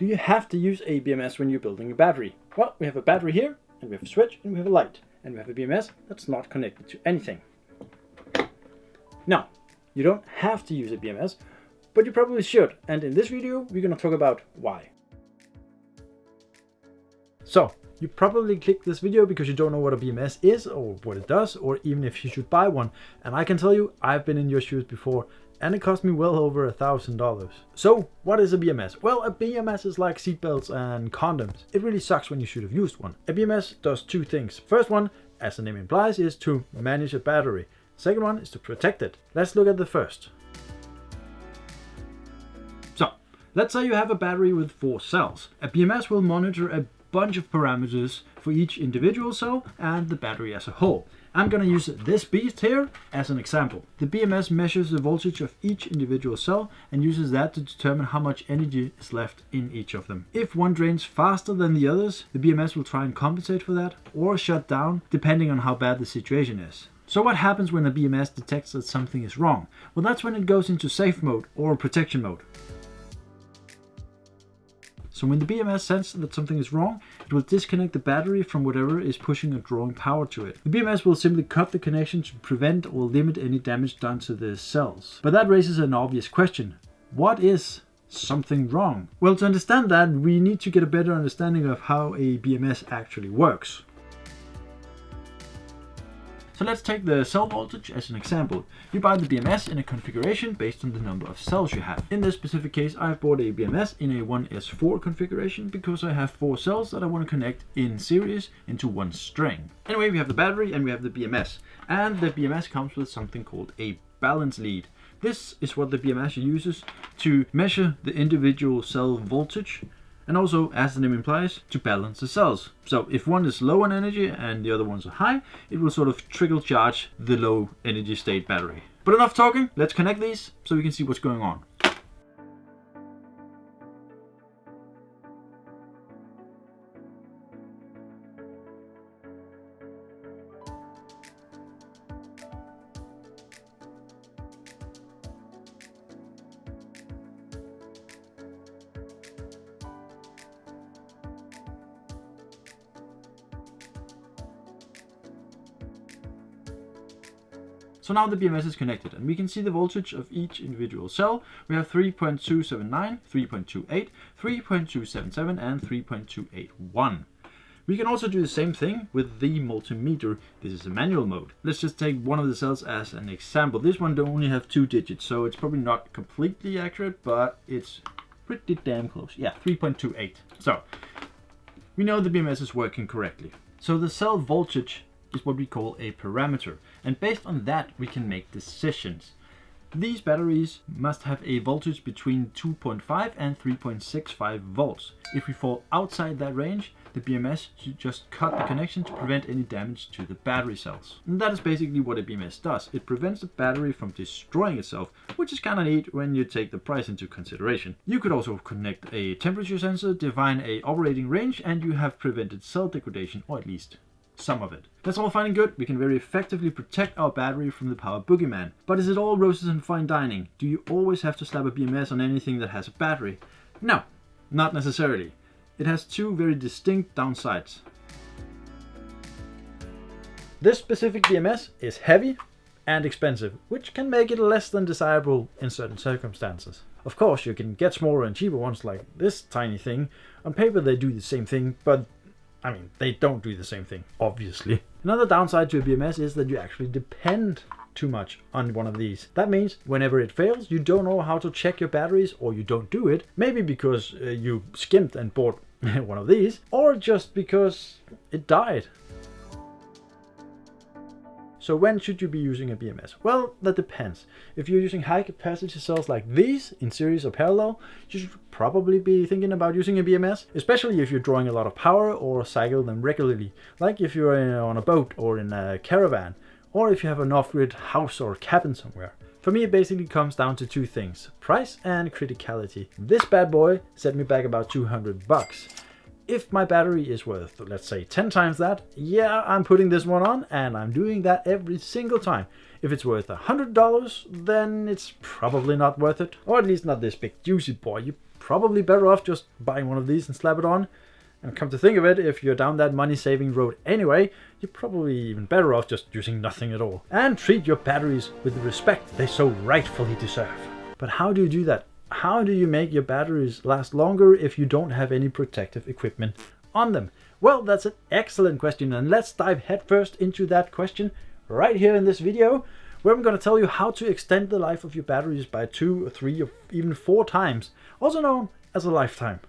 Do you have to use a BMS when you're building a battery? Well, we have a battery here, and we have a switch, and we have a light, and we have a BMS that's not connected to anything. Now, you don't have to use a BMS, but you probably should, and in this video we're going to talk about why. So, you probably clicked this video because you don't know what a BMS is or what it does, or even if you should buy one, and I can tell you, I've been in your shoes before, and it cost me well over $1,000. So, what is a BMS? Well, a BMS is like seatbelts and condoms. It really sucks when you should have used one. A BMS does two things. First one, as the name implies, is to manage a battery. Second one is to protect it. Let's look at the first. So, let's say you have a battery with 4 cells. A BMS will monitor a bunch of parameters for each individual cell and the battery as a whole. I'm going to use this beast here as an example. The BMS measures the voltage of each individual cell and uses that to determine how much energy is left in each of them. If one drains faster than the others, the BMS will try and compensate for that or shut down depending on how bad the situation is. So what happens when the BMS detects that something is wrong? Well, that's when it goes into safe mode or protection mode. So when the BMS senses that something is wrong, it will disconnect the battery from whatever is pushing or drawing power to it. The BMS will simply cut the connection to prevent or limit any damage done to the cells. But that raises an obvious question. What is something wrong? Well, to understand that, we need to get a better understanding of how a BMS actually works. So let's take the cell voltage as an example. You buy the BMS in a configuration based on the number of cells you have. In this specific case, I've bought a BMS in a 1S4 configuration because I have 4 cells that I want to connect in series into one string. Anyway, we have the battery and we have the BMS. And the BMS comes with something called a balance lead. This is what the BMS uses to measure the individual cell voltage, and also, as the name implies, to balance the cells. So if one is low on energy and the other ones are high, it will sort of trickle charge the low energy state battery. But enough talking, let's connect these so we can see what's going on. So now the BMS is connected and we can see the voltage of each individual cell. We have 3.279, 3.28, 3.277 and 3.281. We can also do the same thing with the multimeter. This is a manual mode. Let's just take one of the cells as an example. This one don't only have 2 digits, so it's probably not completely accurate, but it's pretty damn close. Yeah, 3.28. So we know the BMS is working correctly. So the cell voltage is what we call a parameter, and based on that we can make decisions. These batteries must have a voltage between 2.5 and 3.65 volts. If we fall outside that range, the BMS should just cut the connection to prevent any damage to the battery cells. And that is basically what a BMS does. It prevents the battery from destroying itself, which is kind of neat when you take the price into consideration. You could also connect a temperature sensor, define a operating range, and you have prevented cell degradation, or at least some of it. That's all fine and good. We can very effectively protect our battery from the power boogeyman. But is it all roses and fine dining? Do you always have to slap a BMS on anything that has a battery? No, not necessarily. It has 2 very distinct downsides. This specific BMS is heavy and expensive, which can make it less than desirable in certain circumstances. Of course, you can get smaller and cheaper ones like this tiny thing. On paper they do the same thing, but I mean, they don't do the same thing, obviously. Another downside to a BMS is that you actually depend too much on one of these. That means whenever it fails, you don't know how to check your batteries, or you don't do it. Maybe because you skimped and bought one of these, or just because it died. So when should you be using a BMS? Well, that depends. If you're using high capacity cells like these in series or parallel, you should probably be thinking about using a BMS, especially if you're drawing a lot of power or cycle them regularly, like if you're on a boat or in a caravan, or if you have an off-grid house or cabin somewhere. For me, it basically comes down to 2 things, price and criticality. This bad boy set me back about $200. If my battery is worth, let's say, 10 times that, yeah, I'm putting this one on and I'm doing that every single time. If it's worth $100, then it's probably not worth it. Or at least not this big juicy boy. You probably better off just buying one of these and slap it on. And come to think of it, if you're down that money-saving road anyway, you're probably even better off just using nothing at all. And treat your batteries with the respect they so rightfully deserve. But how do you do that? How do you make your batteries last longer if you don't have any protective equipment on them? Well, that's an excellent question, and let's dive headfirst into that question right here in this video, where I'm going to tell you how to extend the life of your batteries by 2 or 3 or even 4 times, also known as a lifetime.